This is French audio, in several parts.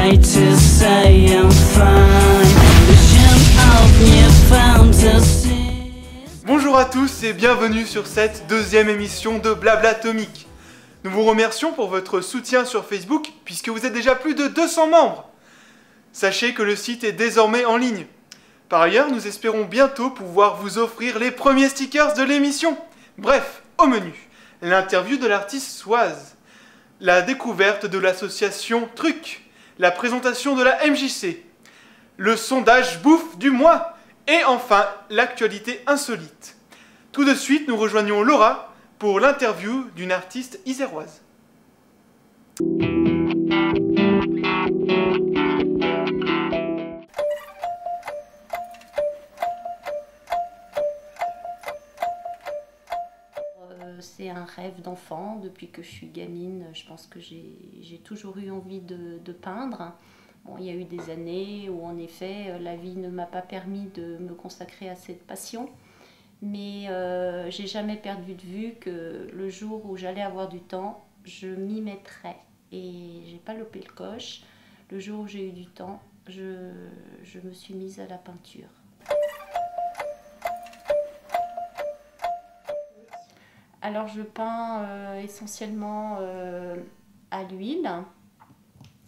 right to say I'm fine. Vision of new fantasy. Bonjour à tous et bienvenue sur cette deuxième émission de Blabla Atomique. Nous vous remercions pour votre soutien sur Facebook puisque vous êtes déjà plus de 200 membres. Sachez que le site est désormais en ligne. Par ailleurs, nous espérons bientôt pouvoir vous offrir les premiers stickers de l'émission. Bref, au menu, l'interview de l'artiste Soise, la découverte de l'association Truc, la présentation de la MJC, le sondage bouffe du mois et enfin l'actualité insolite. Tout de suite, nous rejoignons Laura pour l'interview d'une artiste iséroise. C'est un rêve d'enfant. Depuis que je suis gamine, je pense que j'ai toujours eu envie de peindre. Bon, il y a eu des années où en effet la vie ne m'a pas permis de me consacrer à cette passion. Mais j'ai jamais perdu de vue que le jour où j'allais avoir du temps, je m'y mettrais. Et j'ai pas loupé le coche. Le jour où j'ai eu du temps, je me suis mise à la peinture. Alors je peins essentiellement à l'huile,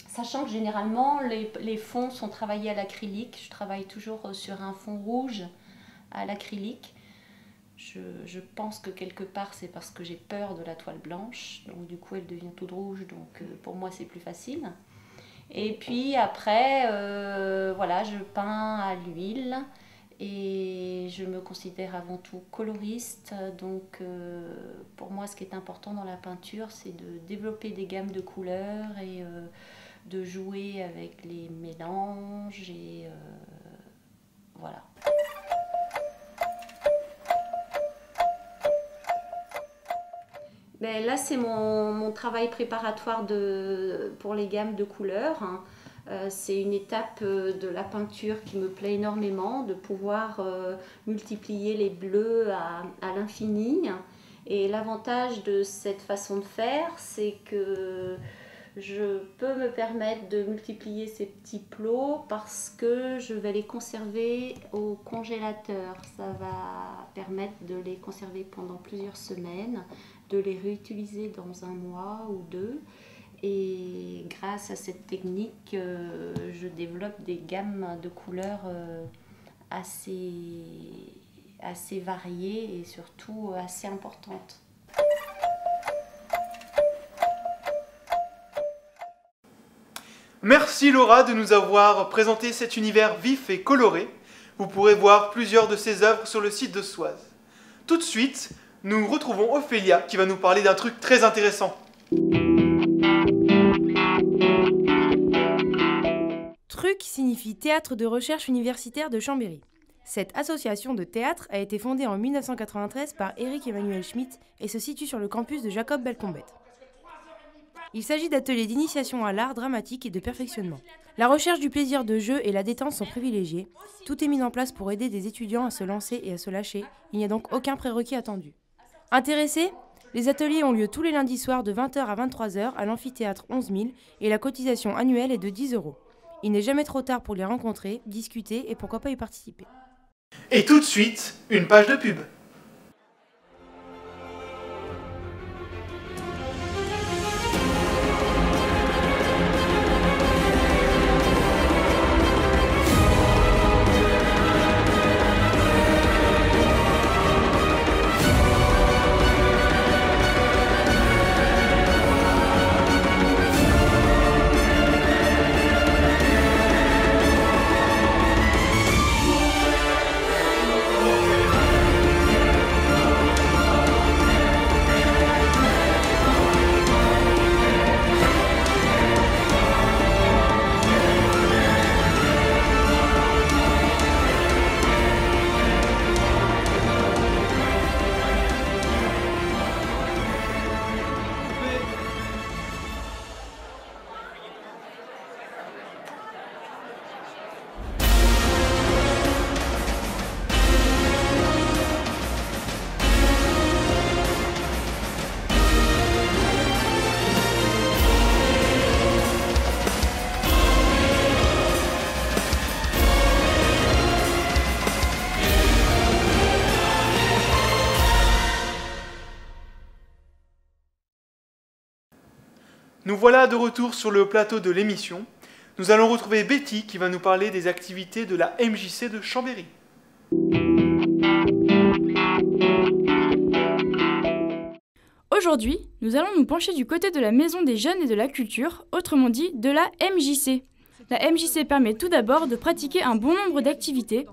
sachant que généralement les fonds sont travaillés à l'acrylique. Je travaille toujours sur un fond rouge à l'acrylique. Je pense que quelque part c'est parce que j'ai peur de la toile blanche, donc du coup elle devient toute rouge, donc pour moi c'est plus facile. Et puis après, voilà, je peins à l'huile. Et je me considère avant tout coloriste, donc pour moi ce qui est important dans la peinture c'est de développer des gammes de couleurs et de jouer avec les mélanges et voilà. Ben là c'est mon travail préparatoire pour les gammes de couleurs, hein. C'est une étape de la peinture qui me plaît énormément, de pouvoir multiplier les bleus à l'infini. Et l'avantage de cette façon de faire, c'est que je peux me permettre de multiplier ces petits plots parce que je vais les conserver au congélateur. Ça va permettre de les conserver pendant plusieurs semaines, de les réutiliser dans un mois ou deux. Et grâce à cette technique, je développe des gammes de couleurs assez variées et surtout assez importantes. Merci Laura de nous avoir présenté cet univers vif et coloré. Vous pourrez voir plusieurs de ses œuvres sur le site de Soise. Tout de suite, nous retrouvons Ophélia qui va nous parler d'un truc très intéressant. Truc signifie Théâtre de recherche universitaire de Chambéry. Cette association de théâtre a été fondée en 1993 par Éric Emmanuel Schmitt et se situe sur le campus de Jacob Belcombette. Il s'agit d'ateliers d'initiation à l'art dramatique et de perfectionnement. La recherche du plaisir de jeu et la détente sont privilégiées. Tout est mis en place pour aider des étudiants à se lancer et à se lâcher. Il n'y a donc aucun prérequis attendu. Intéressés ? Les ateliers ont lieu tous les lundis soirs de 20h à 23h à l'amphithéâtre 11 000 et la cotisation annuelle est de 10 €. Il n'est jamais trop tard pour les rencontrer, discuter et pourquoi pas y participer. Et tout de suite, une page de pub. Nous voilà de retour sur le plateau de l'émission. Nous allons retrouver Betty qui va nous parler des activités de la MJC de Chambéry. Aujourd'hui, nous allons nous pencher du côté de la Maison des Jeunes et de la Culture, autrement dit de la MJC. La MJC permet tout d'abord de pratiquer un bon nombre d'activités.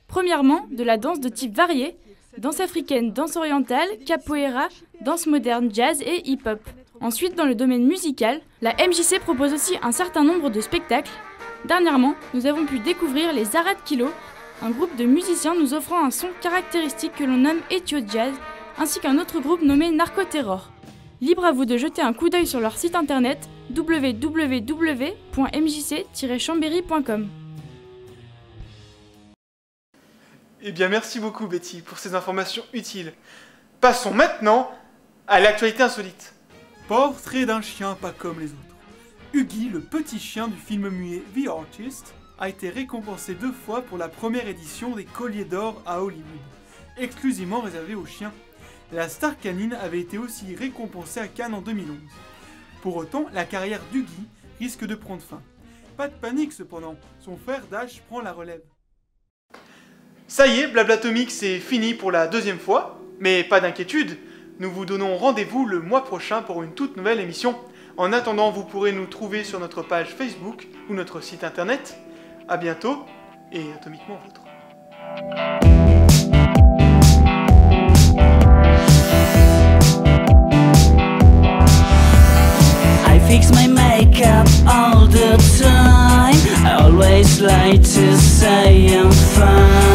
Premièrement, de la danse de type varié, danse africaine, danse orientale, capoeira, danse moderne, jazz et hip-hop. Ensuite, dans le domaine musical, la MJC propose aussi un certain nombre de spectacles. Dernièrement, nous avons pu découvrir les Arad Kilo, un groupe de musiciens nous offrant un son caractéristique que l'on nomme Ethio Jazz, ainsi qu'un autre groupe nommé Narco Terror. Libre à vous de jeter un coup d'œil sur leur site internet www.mjc-chambéry.com. Eh bien, merci beaucoup Betty pour ces informations utiles. Passons maintenant à l'actualité insolite. Portrait d'un chien pas comme les autres. Huggy, le petit chien du film muet The Artist, a été récompensé 2 fois pour la première édition des Colliers d'Or à Hollywood, exclusivement réservé aux chiens. La star canine avait été aussi récompensée à Cannes en 2011. Pour autant, la carrière d'Huggy risque de prendre fin. Pas de panique cependant, son frère Dash prend la relève. Ça y est, Blablatomique, c'est fini pour la 2e fois, mais pas d'inquiétude, nous vous donnons rendez-vous le mois prochain pour une toute nouvelle émission. En attendant, vous pourrez nous trouver sur notre page Facebook ou notre site internet. A bientôt, et atomiquement vôtre. I fix my makeup all the time. I always like to say I'm fine.